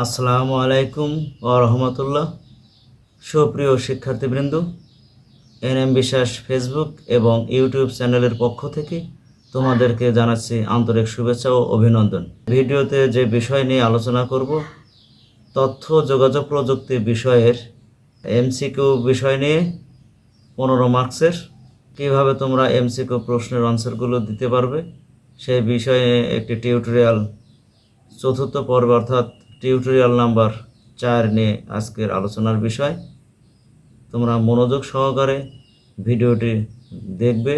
আসসালামু আলাইকুম ওয়া রাহমাতুল্লাহ। সুপ্রিয় শিক্ষার্থীবৃন্দ, এনএম বিশ্বাস ফেসবুক এবং ইউটিউব চ্যানেলের পক্ষ থেকে তোমাদেরকে জানাচ্ছি আন্তরিক শুভেচ্ছা ও অভিনন্দন। ভিডিওতে যে বিষয় নিয়ে আলোচনা করব, তথ্য যোগাযোগ প্রযুক্তি বিষয়ের এমসিকিউ বিষয় নিয়ে 15 মার্কসের কীভাবে তোমরা এমসিকিউ প্রশ্নের আনসারগুলো দিতে পারবে সেই বিষয়ে একটি টিউটোরিয়াল চতুর্থ পর্ব অর্থাৎ টিউটোরিয়াল নাম্বার 4 নিয়ে আজকের আলোচনার বিষয়। তোমরা মনোযোগ সহকারে ভিডিওটি দেখবে,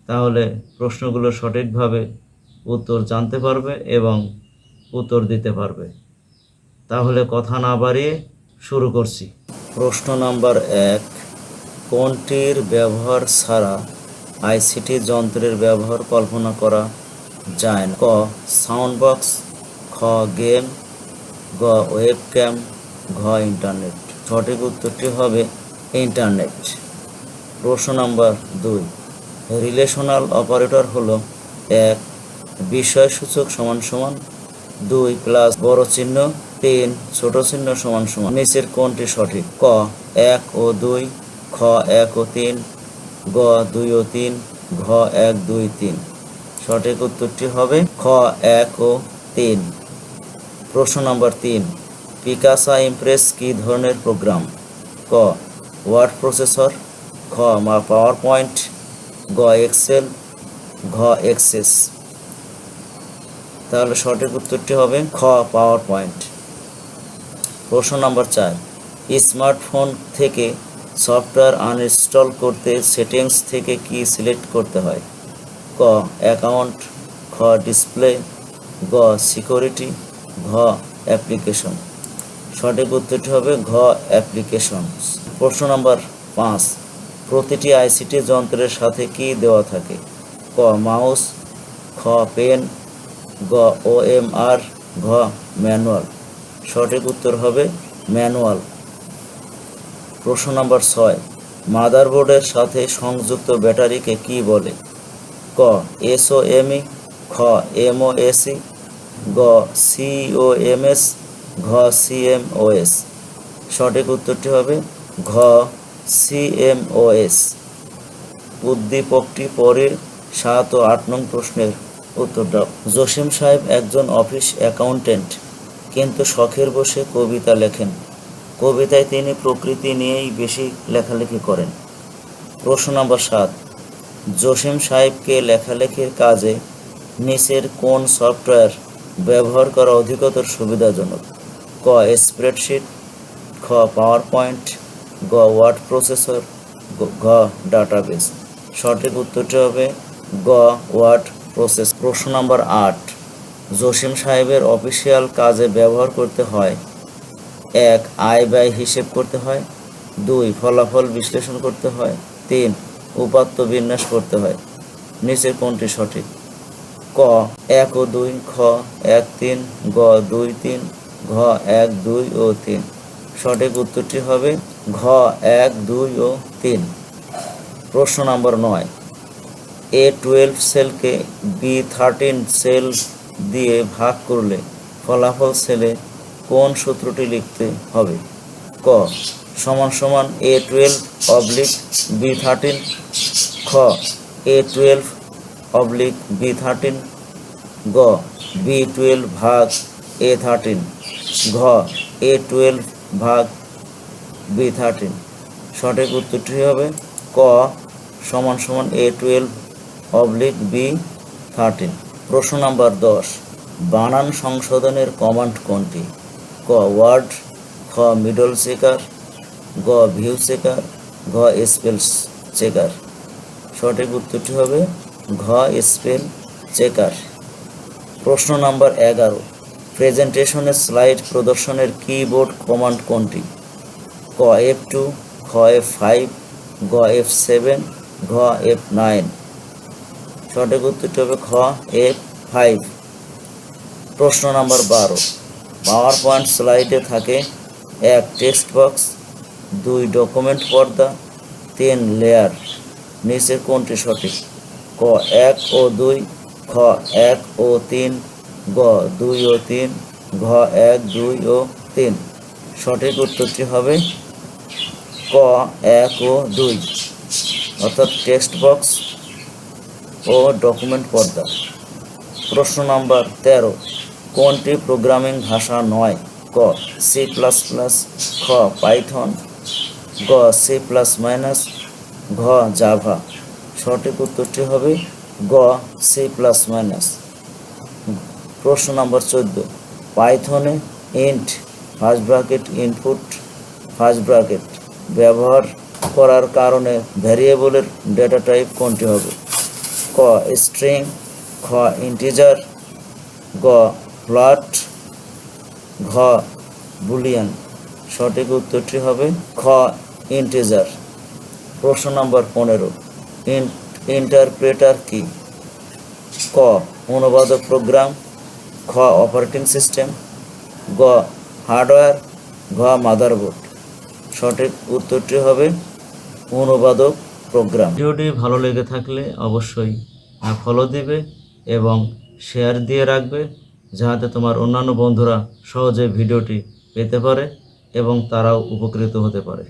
তাহলে প্রশ্নগুলো সঠিকভাবে উত্তর জানতে পারবে এবং উত্তর দিতে পারবে। তাহলে কথা না বাড়িয়ে শুরু করছি। প্রশ্ন নাম্বার 1, কোনটির ব্যবহার ছাড়া আইসিটি যন্ত্রের ব্যবহার কল্পনা করা যায় না? ক সাউন্ড বক্স, খ গেম, গ ওয়েবক্যাম, ঘ ইন্টারনেট। সঠিক উত্তরটি হবে ইন্টারনেট। প্রশ্ন নাম্বার 2, রিলেশনাল অপারেটর হলো 1 বিস্ময়সূচক সমান সমান, 2 প্লাস বড় চিহ্ন, 3 ছোট চিহ্ন সমান সমান। নিচের কোনটি সঠিক? ক 1 ও 2, খ 1 ও 3, গ 2 ও 3, ঘ 1 2 3। সঠিক উত্তরটি হবে খ 1 ও 3। প্রশ্ন নম্বর 3, পিকাসা ইমপ্রেস কী ধরনের প্রোগ্রাম? ক ওয়ার্ড প্রসেসর, খ পাওয়ার পয়েন্ট, গ এক্সেল, ঘ এক্সেস। তাহলে সঠিক উত্তরটি হবে খ পাওয়ার পয়েন্ট। প্রশ্ন নম্বর 4, স্মার্টফোন থেকে সফটওয়্যার আনইনস্টল করতে সেটিংস থেকে কি সিলেক্ট করতে হয়? ক অ্যাকাউন্ট, খ ডিসপ্লে, গ সিকিউরিটি, ঘ অ্যাপ্লিকেশন। সঠিক উত্তরটি হবে ঘ অ্যাপ্লিকেশন। প্রশ্ন নম্বর 5, প্রতিটি আইসিটি যন্ত্রের সাথে কি দেওয়া থাকে? ক মাউস, খ পেন, গ ওএমআর, ঘ ম্যানুয়াল। সঠিক উত্তর হবে ম্যানুয়াল। প্রশ্ন নম্বর 6, মাদারবোর্ডের সাথে সংযুক্ত ব্যাটারিকে কি বলে? ক এসওএমই, খ এমওএসি, গ সিওএমএস, ঘ সিএমওএস। সঠিক উত্তরটি হবে ঘ সিএমওএস। উদ্দীপকটি পরের 7 ও 8 নং প্রশ্নের উত্তর দাও। জসিম সাহেব একজন অফিস অ্যাকাউন্টেন্ট, কিন্তু শখের বসে কবিতা লেখেন। কবিতায় তিনি প্রকৃতি নিয়েই বেশি লেখালেখি করেন। প্রশ্ন নম্বর 7, জসিম সাহেবকে লেখালেখির কাজে নিচের কোন সফটওয়্যার ব্যবহার করা অধিকতর সুবিধাজনক? ক স্প্রেডশিট, খ পাওয়ার পয়েন্ট, গ ওয়ার্ড প্রসেসর, ঘ ডাটাবেস। সঠিক উত্তরটি হবে গ ওয়ার্ড প্রসেস। প্রশ্ন নম্বর 8, জসিম সাহেবের অফিসিয়াল কাজে ব্যবহার করতে হয় 1 আয় ব্যয় হিসেব করতে হয়, 2 ফলাফল বিশ্লেষণ করতে হয়, 3 উপাত্ত বিন্যাস করতে হয়। নিচের কোনটি সঠিক? ক 1 ও 2, খ 1 3, গ 2 3, ঘ 1 2 ও 3। সঠিক উত্তরটি হবে ঘ 1 2 ও 3। প্রশ্ন নম্বর 9, A12 সেলকে B13 সেল দিয়ে ভাগ করলে ফলাফল সেলে কোন সূত্রটি লিখতে হবে? ক A12/B13, খ A12/B13, গ B12 ভাগ A13, ঘ A12 ভাগ B13। সঠিক উত্তরটি হবে ক A12/B13। প্রশ্ন নম্বর 10, বানান সংশোধনের কমান্ড কোনটি? ক ওয়ার্ড, খ মিডল চেকার, গ ভিউ চেকার, ঘ স্পেল চেকার। সঠিক উত্তরটি হবে ঘ স্পেল চেকার। প্রশ্ন নম্বর 11, প্রেজেন্টেশনের স্লাইড প্রদর্শনের কিবোর্ড কমান্ড কোনটি? ক F2, খ F5, গ F7, ঘ F9। সঠিক উত্তরটি হবে খ F5। প্রশ্ন নম্বর 12, পাওয়ার পয়েন্ট স্লাইডে থাকে 1 টেক্সট বক্স, 2 ডকুমেন্ট পর্দা, 3 লেয়ার। নিচের কোনটি সঠিক? ক 1 ও 2, খ 1 ও 3, গ 2 ও 3, ঘ 1, 2 ও 3। সঠিক উত্তরটি হবে ক 1 ও 2, অর্থাৎ টেক্সট বক্স ও ডকুমেন্ট পর্দা। প্রশ্ন নাম্বার 13, কোনটি প্রোগ্রামিং ভাষা নয়? ক সি প্লাস প্লাস, খ পাইথন, গ সি প্লাস মাইনাস, ঘ জাভা। সঠিক উত্তরটি হবে গ সি প্লাস মাইনাস। প্রশ্ন নম্বর 14, পাইথনে int first bracket input first bracket ব্যবহার করার কারণে ভ্যারিয়েবলের ডেটা টাইপ কোনটি হবে? ক স্ট্রিং, খ ইন্টিজার, গ ফ্লোট, ঘ বুলিয়ান। সঠিক উত্তরটি হবে খ ইন্টিজার। প্রশ্ন নম্বর 15, ইন্টারপ্রেটার কি? ক অনুবাদক প্রোগ্রাম, খ অপারেটিং সিস্টেম, গ হার্ডওয়্যার, ঘ মাদারবোর্ড। সঠিক উত্তরটি হবে অনুবাদক প্রোগ্রাম। ভিডিওটি ভালো লেগে থাকলে অবশ্যই ফলো দিবে এবং শেয়ার দিয়ে রাখবে, যাতে তোমার অন্যান্য বন্ধুরা সহজে ভিডিওটি পেতে পারে এবং তারাও উপকৃত হতে পারে।